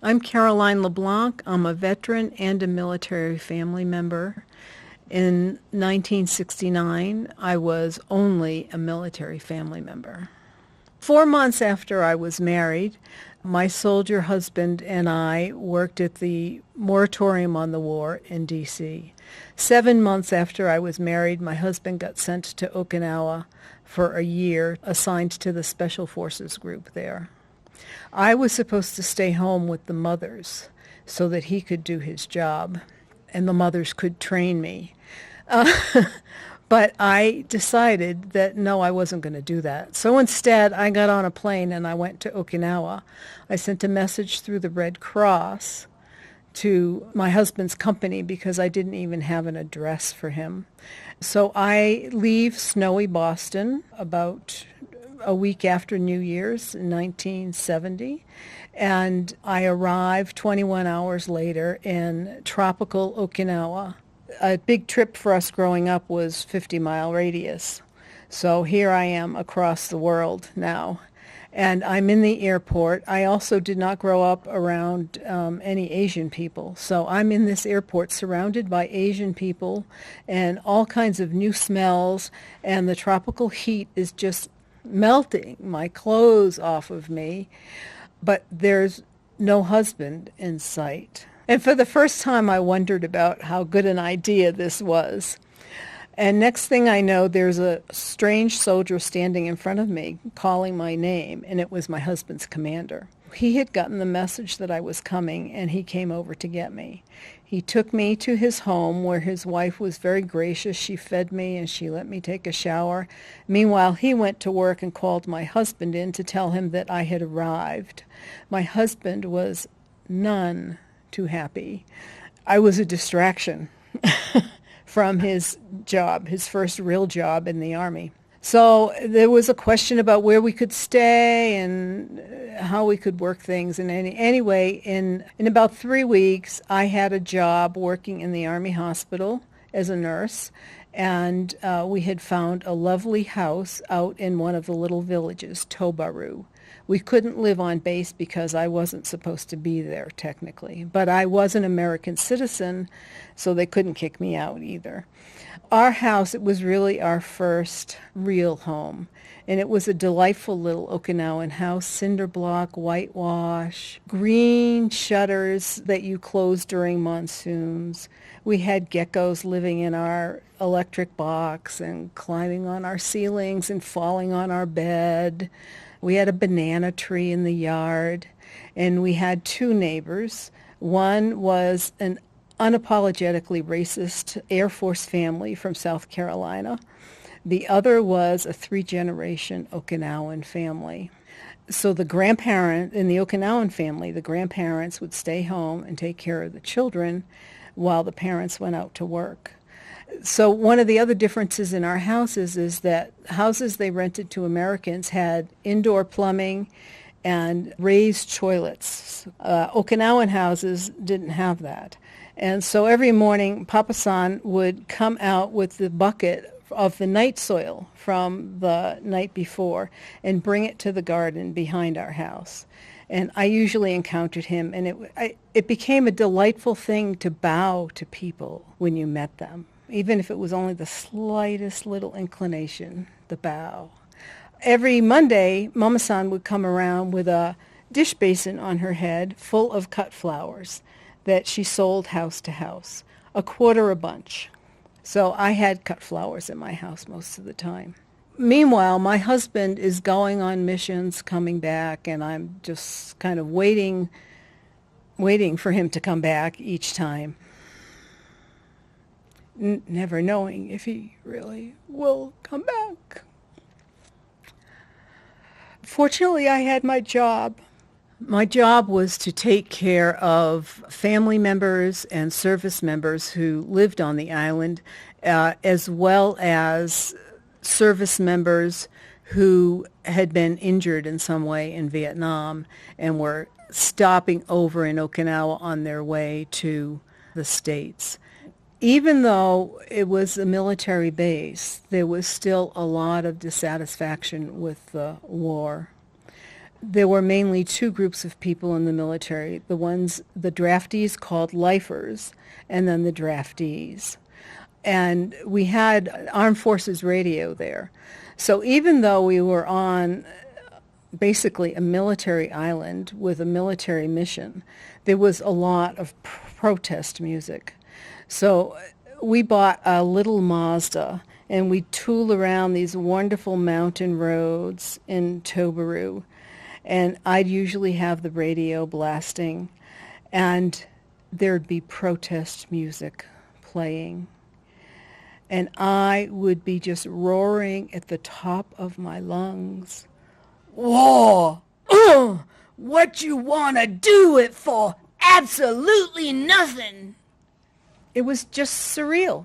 I'm Caroline LeBlanc. I'm a veteran and a military family member. In 1969, I was only a military family member. 4 months after I was married, my soldier husband and I worked at the moratorium on the war in D.C. 7 months after I was married, my husband got sent to Okinawa for a year, assigned to the Special Forces group there. I was supposed to stay home with the mothers so that he could do his job and the mothers could train me. Uh, but I decided that no, I wasn't going to do that. So instead, I got on a plane and I went to Okinawa. I sent a message through the Red Cross to my husband's company because I didn't even have an address for him. So I leave snowy Boston about a week after New Year's in 1970, and I arrived 21 hours later in tropical Okinawa. A big trip for us growing up was 50-mile radius. So here I am across the world now. And I'm in the airport. I also did not grow up around any Asian people. So I'm in this airport surrounded by Asian people and all kinds of new smells. And the tropical heat is just melting my clothes off of me. But there's no husband in sight. And for the first time, I wondered about how good an idea this was. And next thing I know, there's a strange soldier standing in front of me calling my name, and it was my husband's commander. He had gotten the message that I was coming, and he came over to get me. He took me to his home where his wife was very gracious. She fed me and she let me take a shower. Meanwhile, he went to work and called my husband in to tell him that I had arrived. My husband was none too happy. I was a distraction from his job, his first real job in the Army. So there was a question about where we could stay and how we could work things. And anyway, in about 3 weeks, I had a job working in the Army hospital as a nurse. And we had found a lovely house out in one of the little villages, Tobaru. We couldn't live on base because I wasn't supposed to be there technically. But I was an American citizen, so they couldn't kick me out either. Our house, it was really our first real home. And it was a delightful little Okinawan house, cinder block, whitewash, green shutters that you close during monsoons. We had geckos living in our electric box and climbing on our ceilings and falling on our bed. We had a banana tree in the yard, and we had two neighbors. One was an unapologetically racist Air Force family from South Carolina. The other was a three-generation Okinawan family. So the grandparent, in the Okinawan family, the grandparents would stay home and take care of the children while the parents went out to work. So one of the other differences in our houses is that houses they rented to Americans had indoor plumbing and raised toilets. Okinawan houses didn't have that. And so every morning, Papa-san would come out with the bucket of the night soil from the night before and bring it to the garden behind our house. And I usually encountered him, and it became a delightful thing to bow to people when you met them, even if it was only the slightest little inclination, the bow. Every Monday, Mama-san would come around with a dish basin on her head full of cut flowers that she sold house to house, a quarter a bunch. So I had cut flowers in my house most of the time. Meanwhile, my husband is going on missions, coming back, and I'm just kind of waiting for him to come back each time, never knowing if he really will come back. Fortunately, I had my job. My job was to take care of family members and service members who lived on the island, as well as service members who had been injured in some way in Vietnam and were stopping over in Okinawa on their way to the States. Even though it was a military base, there was still a lot of dissatisfaction with the war. there were mainly two groups of people in the military, the draftees called lifers, and then the draftees. And we had Armed Forces Radio there. So even though we were on basically a military island with a military mission, there was a lot of protest music. So we bought a little Mazda, and we tool around these wonderful mountain roads in Tobaru. And I'd usually have the radio blasting, and there'd be protest music playing. And I would be just roaring at the top of my lungs. War! What you want to do it for? Absolutely nothing! It was just surreal.